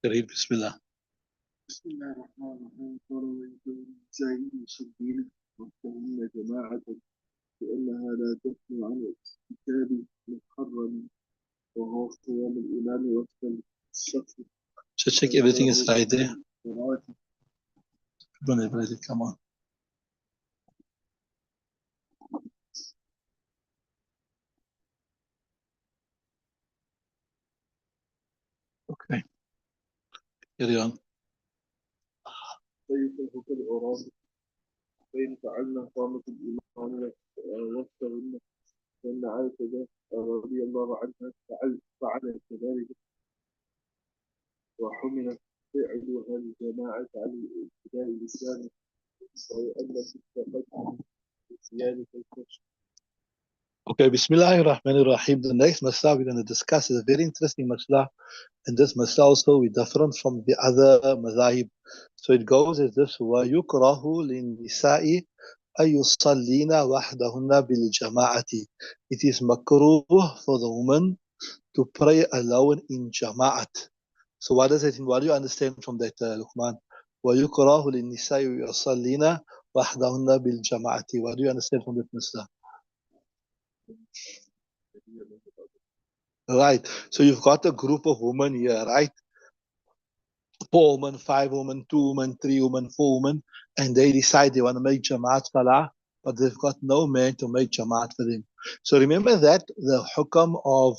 Read Bismillah. بسم الله الرحمن الرحيم. قال ويقول زين المصلين وكأن جماعة لأنها لا تثني عن الكتاب محرم وهو قيام الإمام وقت الصف. So check everything is right there. Come on. Okay. Carry on. فيفهم كالعراض فإن فعلنا قامت الإمام وقتهن فإن عائشة رضي الله عنها فعلت كذلك وحملت فعلها الجماعة على الابتداء الإسلامي وأن في التقدم بصيانة الكشف. Okay, Bismillahir Rahmanir Rahim. The next masla we're going to discuss is a very interesting masla, and this masla also is different from the other madhahib. So it goes as this: وَيُكْرَهُ لِلنِّسَاءِ أَيُصَلِّينَ وَحْدَهُنَّ بِالْجَمَاعَةِ. It is makruh for the woman to pray alone in jama'at. So what does it mean? What do you understand from that, Luqman? وَيُكْرَهُ لِلنِّسَاءِ يُصَلِّينَ وَحْدَهُنَّ بِالْجَمَاعَةِ. What do you understand from that masla? Right. So you've got a group of women here, right? 4 women, 5 women, 2 women, 3 women, 4 women, and they decide they want to make Jamaat Salah, but they've got no man to make Jamaat for them. So remember that the hukam of,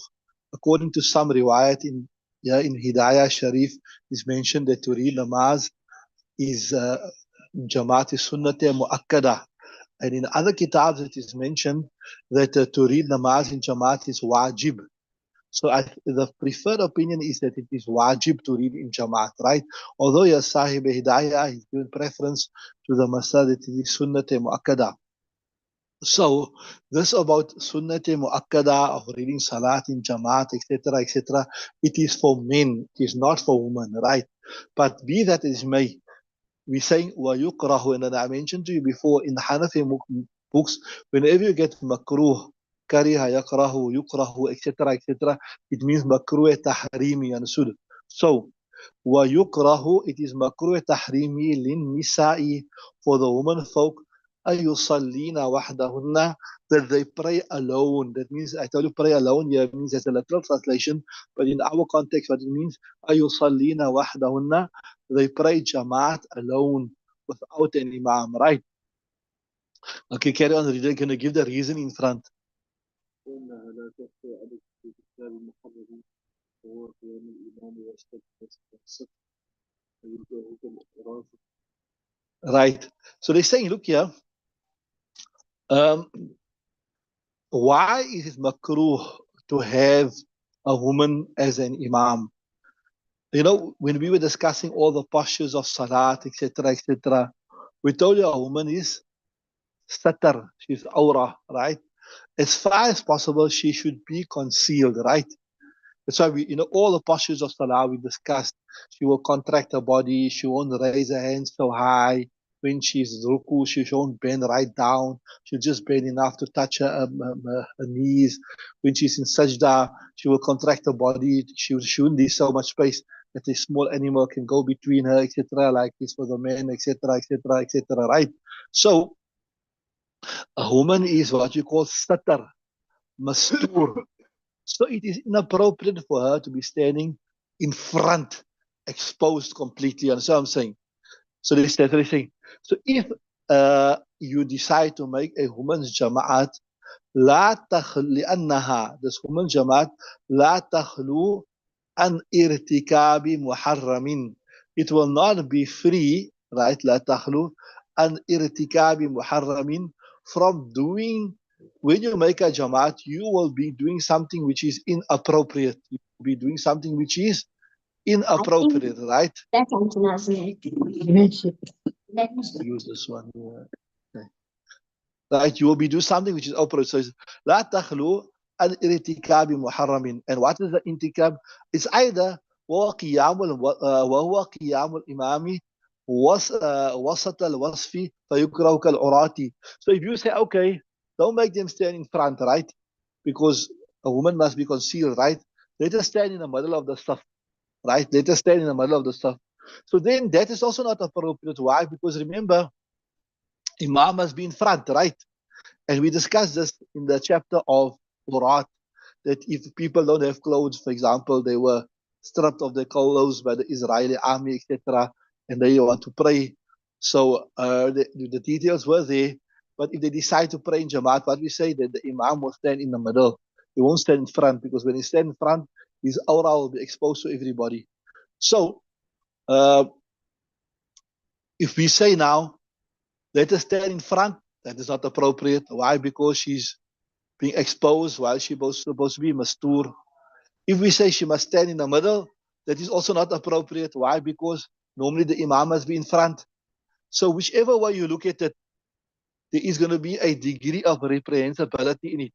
according to some riwayat in Hidaayah Sharif, is mentioned that to read namaz is Jamaat is sunnateh mu'akkada. And in other kitabs it is mentioned that to read namaz in Jamaat is wajib. So the preferred opinion is that it is wajib to read in Jamaat, right? Although your Sahib Hidayah is given preference to the masah that it is sunnat mu'akkada. So this about sunnat mu'akkada of reading salat in Jamaat, etc., etc., it is for men, it is not for women, right? But be that as may, we saying wa yukrahu, and then I mentioned to you before in the Hanafi books, whenever you get makruh, kariha, yakrahu, yukrahu, etc., etc., it means makruh tahrimi, understood? So wa yukrahu, it is makruh tahrimi lin nisa'i, for the woman folk, ayusallina wahdahunna, that they pray alone. That means, I tell you pray alone here means as a literal translation, but in our context what it means, ayusallina wahdahunna, they pray Jamaat alone without an Imam, right? Okay, carry on. They're going to give the reason in front. وإنها لا تخفى على الكتاب المحرم وهو قيام الإمام والصف فيبدأ بالإعراض. Right. So they're saying, look here, why is it makruh to have a woman as an Imam? You know, when we were discussing all the postures of Salat, etc., etc., we told you a woman is satar, she's aura, right? As far as possible, she should be concealed, right? That's why we, all the postures of Salah we discussed. She will contract her body. She won't raise her hands so high. When she's ruku, she won't bend right down. She'll just bend enough to touch her knees. When she's in sajda, she will contract her body. She won't leave so much space that a small animal can go between her, etc., like this for the men, etc., etc., etc., right? So, a woman is what you call satar, mastur. So it is inappropriate for her to be standing in front, exposed completely. Understand what I'm saying? So that's what they're saying. So if you decide to make a woman's jama'at, لا تخل لأنها, this woman's jama'at, لا تخلو عن ارتكاب محرم. It will not be free, right? لا تخلو عن ارتكاب محرم, from doing. When you make a jamaat, you will be doing something which is inappropriate. You will be doing something which is inappropriate, right? Use this one here. Okay. Right? You will be doing something which is appropriate. So it's لا تخلو عن ارتكاب محرم. And what is the intikab? It's either وهو قيام الإمام وسط الوصف فيكره كالعراة. So if you say, okay, don't make them stand in front, right? Because a woman must be concealed, right? Let her stand in the middle of the stuff. right? Let us stand in the middle of the stuff. So then that is also not appropriate. Why? Because remember, Imam must be in front, right? And we discussed this in the chapter of Urat, that if people don't have clothes, for example, they were stripped of their clothes by the Israeli army, etc., and they want to pray. So the details were there. But if they decide to pray in Jamaat, what we say that the Imam will stand in the middle. He won't stand in front, because when he stands in front, his aura will be exposed to everybody. So uh, if we say now, let us stand in front, that is not appropriate. Why? Because she's being exposed while she's supposed to be mastur. If we say she must stand in the middle, that is also not appropriate. Why? Because normally the Imam must be in front. So whichever way you look at it, there is going to be a degree of reprehensibility in it.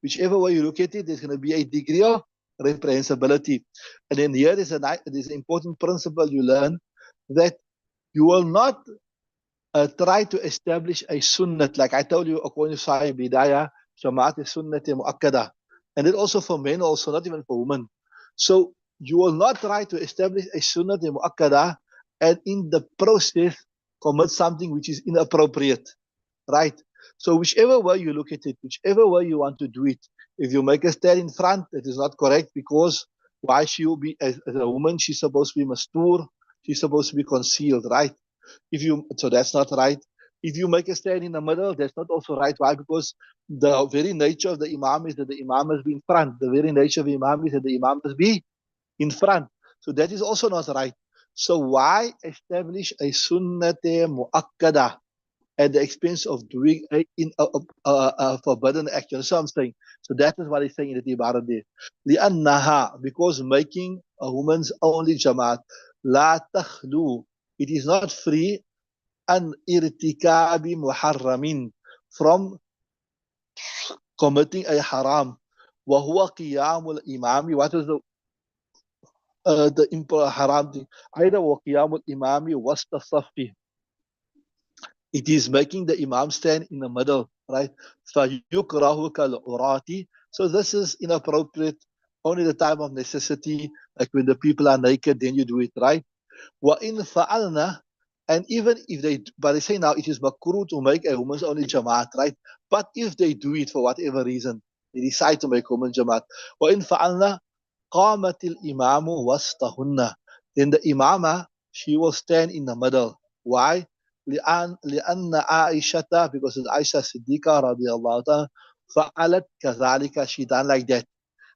Whichever way you look at it, there's going to be a degree of reprehensibility. And then here there's an important principle you learn, that you will not try to establish a sunnat. Like I told you, according to Sahih Bidayah, Jamaat is sunnat mu'akkada. And it also for men, also, not even for women. So you will not try to establish a sunnat mu'akkada and in the process commit something which is inappropriate. Right? So whichever way you look at it, whichever way you want to do it, if you make a stand in front, that is not correct, because why she will be, as a woman, she's supposed to be mastur, she's supposed to be concealed, right? So that's not right. If you make a stand in the middle, that's not also right. Why? Because the very nature of the Imam is that the Imam must be in front. The very nature of the Imam is that the Imam must be in front. So that is also not right. So why establish a sunnate mu'akkada at the expense of doing a forbidden action? So I'm saying, so that is what he's saying in the Ibarat there. لِأَنَّهَا, because making a woman's only jamaat, la takhlu, it is not free an irtikabi muharramin, from committing a haram. وهو قيام الإمام, what is the haram thing? Either وقيام الإمام وسط الصف, it is making the imam stand in the middle, right? فَيُكْرَهُ كَالْعُرَاتِ, so this is inappropriate only the time of necessity, like when the people are naked, then you do it, right? وَإِنْ فَعَلْنَا, and even if they, but they say now it is makruh to make a woman's only jamaat, right? But if they do it for whatever reason, they decide to make women jamaat. وَإِنْ فَعَلْنَا قَامَتِ الْإِمَامُ وَسْطَهُنَّ, then the imama, she will stand in the middle. Why? لأن عائشة, because it's Aisha Siddiqa radiallahu ta'ala, فعلت كذلك, she done like that.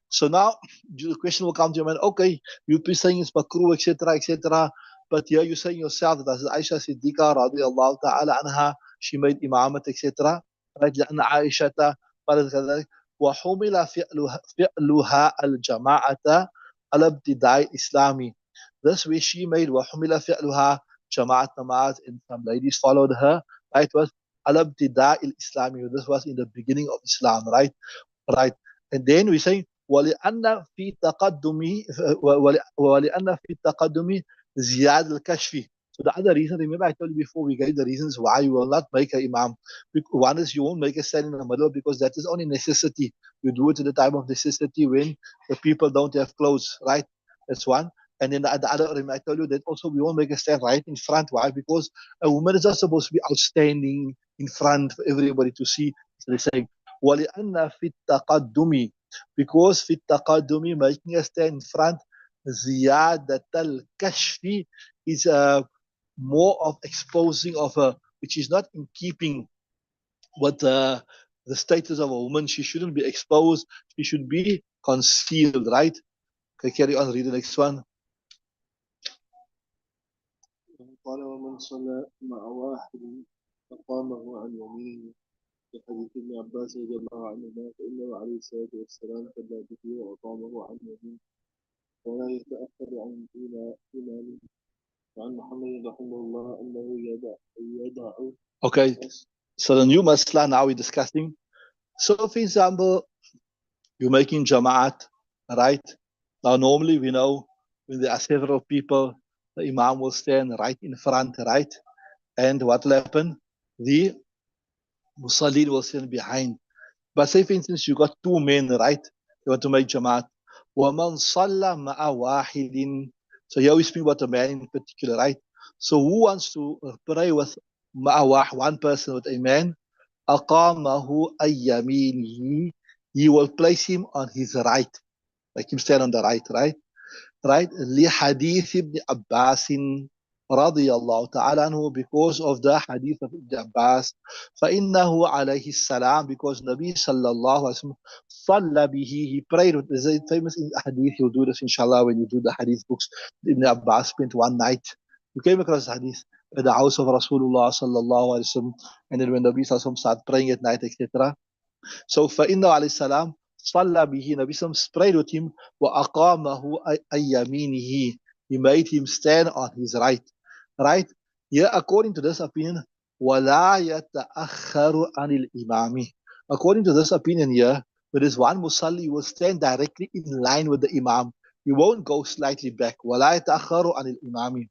So now the question will come to your mind, okay, you'll be saying it's makruh, etc., etc., but here you're saying yourself that as Aisha Siddiqa radiallahu ta'ala anha, she made imamat, etc., right? لأن عائشة قالت كذلك وحمل فعلها الجماعة على ابتداء الإسلامي. This way she made وحمل فعلها جماعة namaz, and some ladies followed her, right? It was على ابتداء الإسلامي. This was in the beginning of Islam, right? Right. And then we say ولأن في تقدم ولأن في التقدم زيادة الكشف. So the other reason, remember I told you before, we gave the reasons why you will not make an imam. One is you won't make a stand in the middle, because that is only necessity. You do it at the time of necessity when the people don't have clothes, right? That's one. And then the other, I told you that also we won't make a stand right in front. Why? Because a woman is not supposed to be outstanding in front for everybody to see. So they say ولأن في التقدم, because في التقدم, making a stand in front, زيادة الكشف, is more of exposing of her, which is not in keeping with the status of a woman. She shouldn't be exposed, she should be concealed, right? Okay, carry on, read the next one. قال ومن صلى مع واحد فقامه عن يمينه في حديث ابن عباس رضي الله عنهما فإنه عليه الصلاة والسلام صلى به وأقامه عن يمينه ولا يتأخر عن إمامه. وعن محمد رحمه الله أنه يدع. Okay, so the new masla now we're discussing. So for example, you're making jama'at, right? Now normally we know when there are several people, the imam will stand right in front, right? And what will happen? The musallin will stand behind. But say for instance, you got two men, right? You want to make jama'at. وَمَنْ صَلَّى مَعَ وَاحِدٍ, So here we speak about a man in particular, right? So who wants to pray with ma'awah, one person with a man? أقامه أن يمينه. He will place him on his right, like him stand on the right, right? Right? لحديث ابن عباس رضي الله تعالى عنه, because of the hadith of Ibn Abbas. فإنه عليه السلام, because Nabi sallallahu alaihi wasallam صلى به, he prayed with, is a famous in hadith, you'll do this inshallah when you do the hadith books. Ibn Abbas spent one night, you came across hadith at the house of Rasulullah sallallahu alaihi wasallam, and then when Nabi sallallahu alaihi wasallam started praying at night, etc. So فإنه عليه السلام صلى به, Nabi Sallam prayed with him, وأقامه أن يمينه, he made him stand on his right. Right? Here, according to this opinion, ولا يتأخر عن الإمام. According to this opinion here, there is one musalli will stand directly in line with the imam. He won't go slightly back. ولا يتأخر عن الإمام.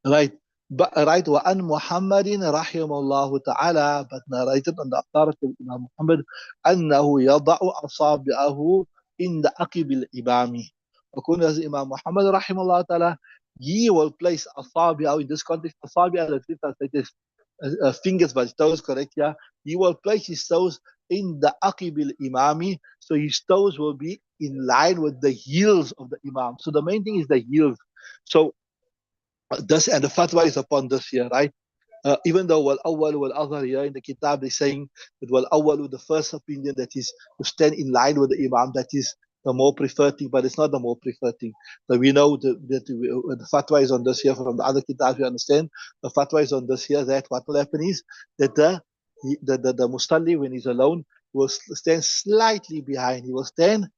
Right. But right, وأن محمد رحمه الله تعالى, but narrated on the authority of Imam Muhammad, أنه يضع أصابعه in the عقب الإمام. According to Imam Muhammad رحمه الله تعالى, he will place أصابعه, in this context, أصابع translated fingers, but toes, correct, yeah. He will place his toes in the عقب الإمام, so his toes will be in line with the heels of the Imam. So the main thing is the heels. So this, and the fatwa is upon this here, right? Even though wal awwal wal azhar here in the kitab they're saying that wal awwal, the first opinion, that is to stand in line with the imam, that is the more preferred thing, but it's not the more preferred thing. So we know that the fatwa is on this here from the other kitabs, we understand. The fatwa is on this here, that what will happen is that the musalli, when he's alone, will stand slightly behind. He will stand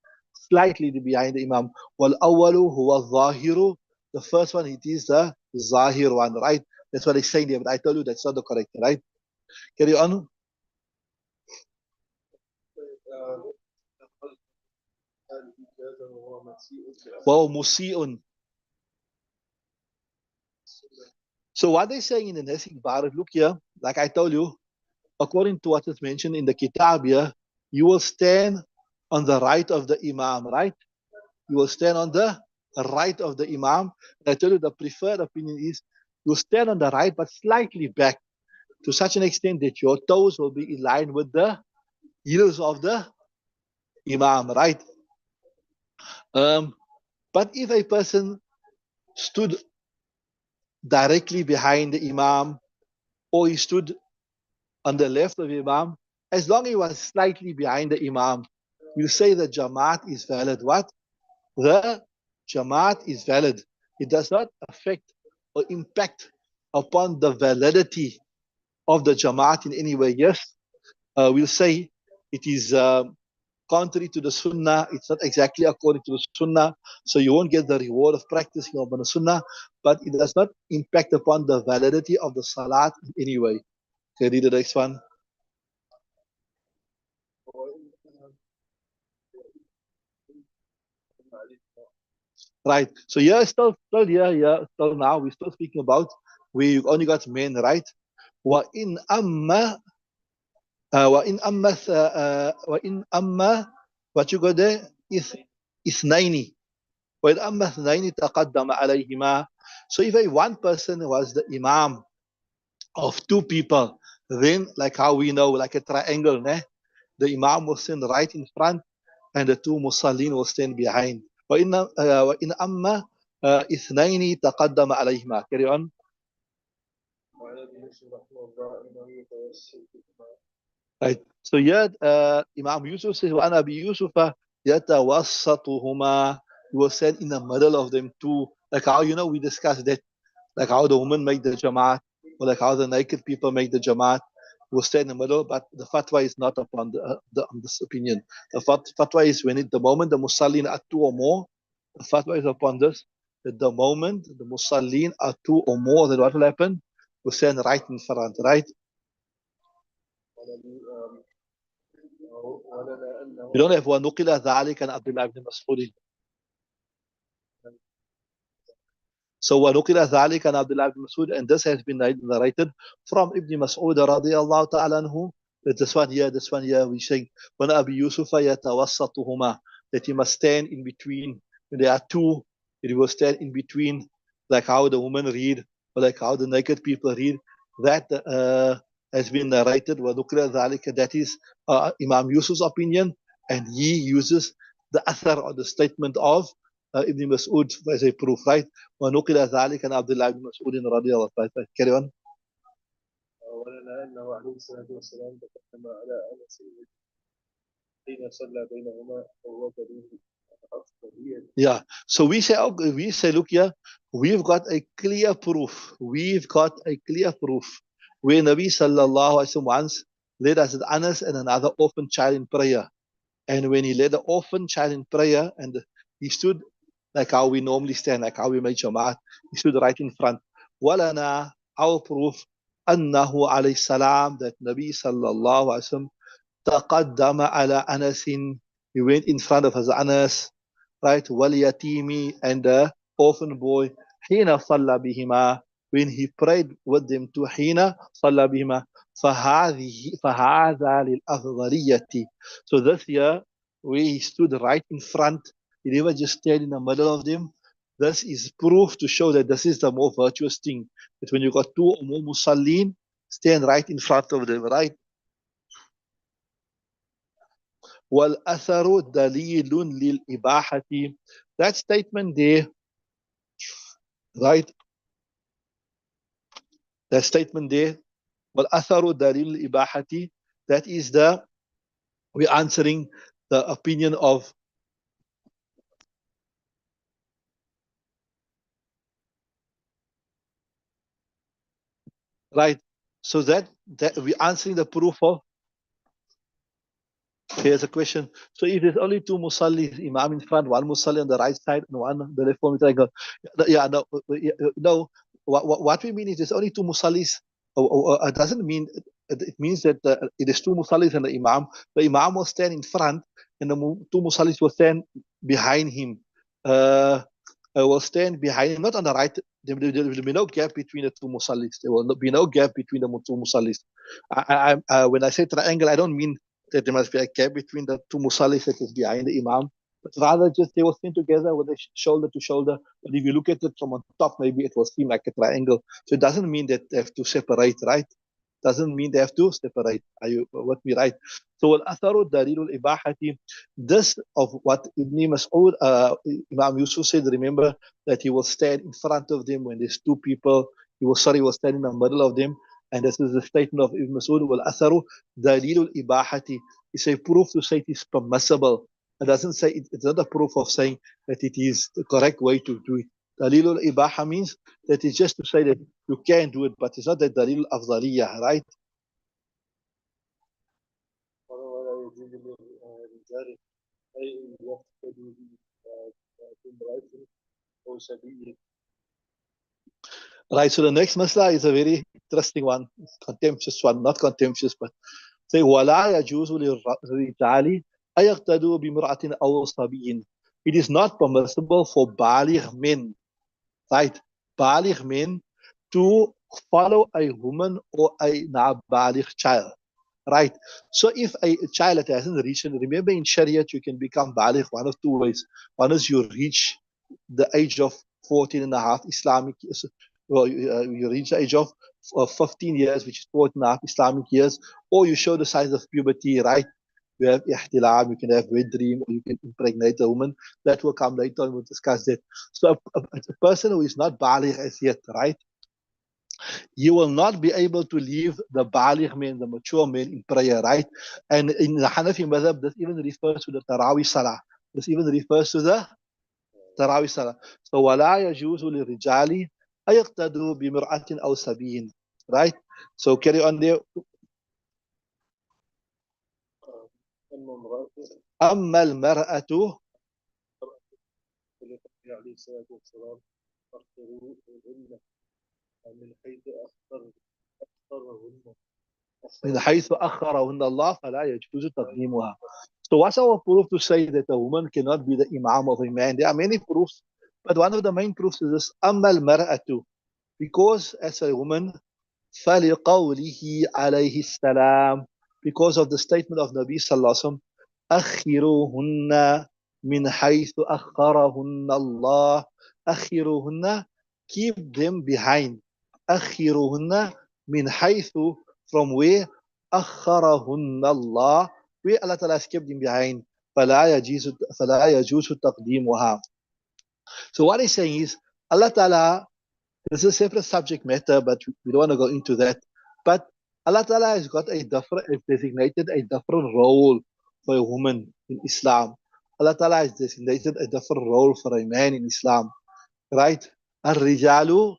slightly behind the imam. Wal awwalu huwa zahiru. The first one, it is the zahir one, right? That's what he's saying there, but I told you that's not the correct, right? Carry on. Wow, musi'un. So what they're saying in the next ibarat, look here, like I told you, according to what is mentioned in the kitab here, you will stand on the right of the imam, right? You will stand on the right of the imam. And I tell you the preferred opinion is you stand on the right, but slightly back, to such an extent that your toes will be in line with the heels of the imam, right? But if a person stood directly behind the imam, or he stood on the left of the imam, as long as he was slightly behind the imam, you say the jamaat is valid. What? The jamaat is valid. It does not affect or impact upon the validity of the jamaat in any way. Yes, we'll say it is contrary to the sunnah. It's not exactly according to the sunnah, so you won't get the reward of practicing upon the sunnah, but it does not impact upon the validity of the salat in any way. Okay, read the next one. Right. So here, still now, we're still speaking about where you only got men, right? وَإِنْ أَمَّا وَإِنْ أَمَّا what you got there is اثنين. وَإِنْ أَمَّا اثنين تَقَدَّمَ عَلَيْهِمَا. So if a one person was the imam of two people, then like how we know, like a triangle, the imam will stand right in front and the two musallin will stand behind. وإن أما اثنين تقدم عليهما. Carry on. Right. So here Imam Yusuf says, وأن أبي يوسف يتوسطهما. He will stand in the middle of them two. Like how, we discussed that, like how the women make the jamaat, or like how the naked people make the jamaat. Will stay in the middle, but the fatwa is not upon on this opinion. The fatwa is when the moment the musallin are two or more, the fatwa is upon this, that the moment the musallin are two or more, then what will happen? Will stand right in front, right? We don't have وَنُقِلَ ذَلِكَ عَنْ عَبْدِ اللَّهِ بْنِ مَسْعُودٍ. So وَنُقِلَ ذَلِكَ عَنْ عَبْدِ اللَّهِ بْنِ مَسْعُودٍ, and this has been narrated from Ibn Mas'ud radiyallahu ta'ala anhu, that this one here, we saying, when Abi Yusuf يَتَوَسَّطُهُمَا, that he must stand in between when there are two It will stand in between, like how the women read, or like how the naked people read. That has been narrated. That is Imam Yusuf's opinion, and he uses the athar or the statement of Ibn Mas'ud as a proof, right? وَنُقِلَ ذَلِكَ عَنْ عَبْدِ اللَّهِ بْنِ مَسْعُودٍ رضي الله عنه. Carry on. ولنا أنه عليه الصلاة والسلام تقدم على أنس حين صلى بينهما وهو دليل الأفضلية. Yeah. So we say, look here, we've got a clear proof. We've got a clear proof where Nabi sallallahu alaihi wasallam once led us at Anas and another orphan child in prayer. And when he led the orphan child in prayer, and he stood like how we normally stand, like how we make Jama'at, he stood right in front. Walana, our proof, annahu alayhi salam, that Nabi sallallahu alaihi wasallam taqaddama ala Anasin, he went in front of his Anas, right? Waliyatimi, and the orphan boy, hina salla bihima, when he prayed with them to hina salla bihima, فهذا للأفضلية. So this year, where he stood right in front, he never just stayed in the middle of them. This is proof to show that this is the more virtuous thing. That when you got two or more musallin, stand right in front of them, right? وَالْأَثَرُ دَلِيلٌ لِلْإِبَاحَةِ. That statement there, right? That statement there, وَالْأَثَرُ دَلِيلٌ لِلْإِبَاحَةِ, that is we're answering the opinion of right. So that we're answering the proof of. Here's a question. So if there's only two musallis, Imam in front, one musalli on the right side, and one on the left, triangle. Yeah, no, no. What we mean is there's only two musallis. It doesn't mean, it means that it is two musallis and the Imam. The Imam will stand in front, and the two musallis will stand behind him. Will stand behind him, not on the right. There will be no gap between the two musallis. There will be no gap between the two musallis. When I say triangle, I don't mean that there must be a gap between the two musallis that is behind the Imam, but rather just they will stand together with the shoulder to shoulder. But if you look at it from on top, maybe it will seem like a triangle. So it doesn't mean that they have to separate, right? Doesn't mean they have to separate. Are you with me, right? So al-atharu dalilul ibahati. This of what Ibn Mas'ud, Imam Yusuf said. Remember that he will stand in front of them when there's two people. He will stand in the middle of them. And this is the statement of Ibn Mas'ud. Wal-atharu dalilul ibahati. It's a proof to say it is permissible. It doesn't say it's not a proof of saying that it is the correct way to do it. Dalilul ibaha means that it's just to say that you can do it, but it's not the dalil afdaliyah, right? ولا يجوز للرجال أي يقتدوا بامرأة أو سبي. Right, so the next masla is a very interesting one, contemptuous one, not contemptuous, but say وَلَا يَجُوزُ لِلرِّجَالِ أَيَقْتَدُوا بِمْرَأَةٍ أَوْ صَبِيٍّ. It is not permissible for baligh men, right? Baligh men to follow a woman or a nabaligh child, right? So if a child that hasn't reached, and remember in Sharia you can become baligh one of two ways. One is you reach the age of 14 and a half Islamic years. Well, you reach the age of 15 years, which is 14 and a half Islamic years, or you show the signs of puberty, right? You have ihtilam, you can have wet dream, or you can impregnate a woman. That will come later on, we'll discuss that. So a person who is not baligh as yet, right? You will not be able to leave the baligh men, the mature men in prayer, right? And in the Hanafi madhab, this even refers to the Taraweeh Salah. This even refers to the Taraweeh Salah. So, وَلَا يَجُوزُ لِلرِّجَالِ أَيَقْتَدُوا بِمِرْأَةٍ أَوْ سَبِيٍّ. Right? So carry on there. أَمَّا الْمَرْأَةُ عليه الصلاة والسلام أخبروهن من حيث أخبرهن من حيث أخرهن الله فلا يجوز تقديمها. So what's our proof to say that a woman cannot be the imam of a man? There are many proofs, but one of the main proofs is this: أما المرأة, because as a woman, فلقوله عليه السلام, because of the statement of Nabi sallallahu alaihi wasallam, أخروهن من حيث أخرهن الله. أخروهن, keep them behind. أخروهن من حيث, from where أخرهن الله, where Allah Ta'ala has kept them behind. فلا يجوز تقديمها. So what he's saying is, Allah Ta'ala, this is a separate subject matter, but we don't want to go into that. But Allah Ta'ala has got designated a different role for a woman in Islam. Allah Ta'ala has designated a different role for a man in Islam. Right? الرجال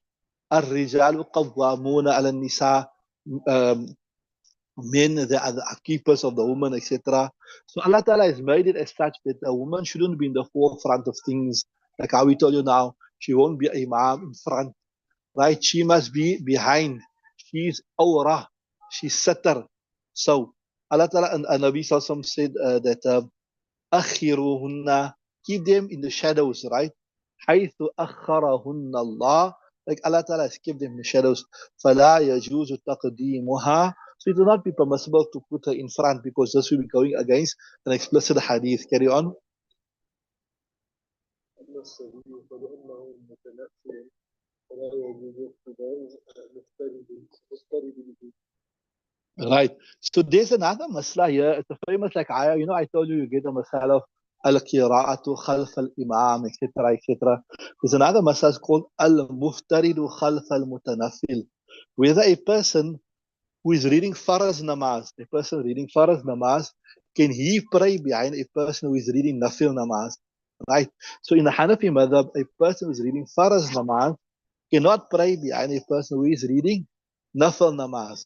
الرجال قوامون على النساء. Men, they are the keepers of the woman, etc. So Allah Ta'ala has made it as such that a woman shouldn't be in the forefront of things. Like how we told you now, she won't be imam in front, right? She must be behind. She's awrah. She's satar. So Allah Ta'ala and Nabi Sallallahu said that akhiruhunna, keep them in the shadows, right? Haythu akharahunna Allah, like Allah Ta'ala has kept them in the shadows. فَلَا يَجُوزُ تَقْدِيمُهَا. So it will not be permissible to put her in front, because this will be going against an explicit hadith. Carry on. أما الصبي فلأنه متنفل فلا يجوز اقتداء مفترض به. Right. So there's another masla here. It's a famous like ayah. You know, I told you you get a masala of al-qira'atu khalf al-imam, etc., etc. There's another masala called al-muftaridu khalf al-mutanaffil. Whether a person who is reading faraz namaz, a person reading faraz namaz, can he pray behind a person who is reading nafil namaz? Right. So in the Hanafi madhab, a person who is reading faraz namaz cannot pray behind a person who is reading nafil namaz.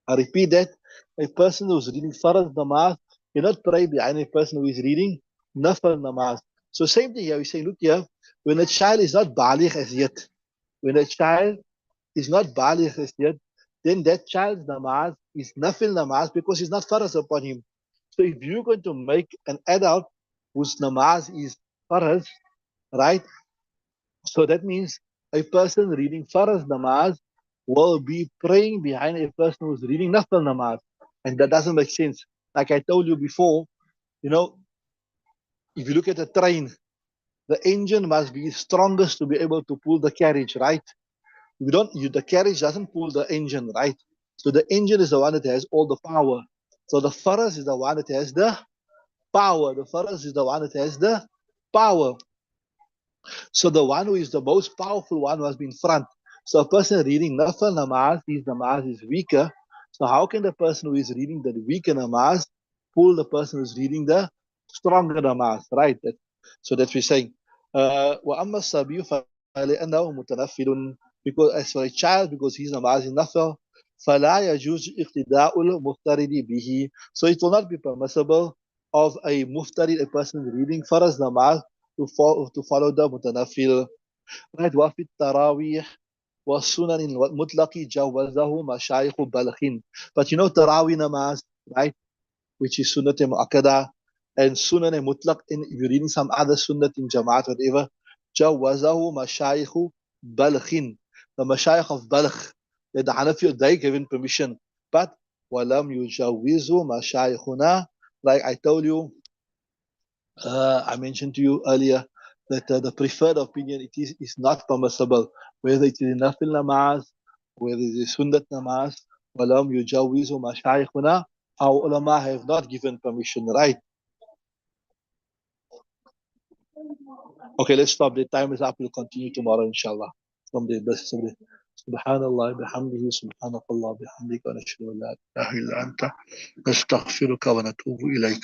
I repeat that, a person who is reading faraz namaz cannot pray behind a person who is reading nafil namaz. So same thing here, we say, look here, when a child is not baligh as yet, when a child is not baligh as yet, then that child's namaz is nafil namaz because it's not faraz upon him. So if you're going to make an adult whose namaz is faraz, right? So that means a person reading faraz namaz will be praying behind a person who's reading nafil namaz. And that doesn't make sense. Like I told you before, you know, if you look at a train, the engine must be strongest to be able to pull the carriage, right? The carriage doesn't pull the engine, right? So the engine is the one that has all the power. So the faraz is the one that has the power. The faraz is the one that has the power. So the one who is the most powerful one must be in front. So a person reading nafil namaz, his namaz is weaker. So how can the person who is reading the weaker namaz pull the person who is reading the stronger namaz, right? So that's what we're saying. وَأَمَّا الصَّبِيُّ فَلِأَنَّهُ مُتَنَفِّلٌ. Because as for a child, because his namaz is nafil, فَلَا يَجُوزُ اِقْتِدَاءُ الْمُفْتَرِدِ بِهِ. So it will not be permissible of a muftarid, a person reading faraz namaz, to follow the mutanafil. Right? وفي التراويح والسنن المطلق جوزه مشايخ بلخ. But you know Tarawih namaz, right? Which is sunnat mu'akkada, and sunan mutlaq, in if you're reading some other sunnat in Jamaat, whatever, جوزه مشايخ بلخ. The mashayikh of Balkh, the Hanafi, they given permission. But ولم يجوزه مشايخنا, like I told you, I mentioned to you earlier that the preferred opinion, is not permissible, whether it is nafil namaz, whether it is sunnat namaz. Walam yujawizu mashayikhuna. Our ulama have not given permission, right? Okay, let's stop. The time is up. We'll continue tomorrow, inshallah. From the best of the Subhanallah bihamdihi, subhanakallah bihamdika, wa nashhadu an la ilaha illa anta, nastaghfiruka wa natubu ilayk.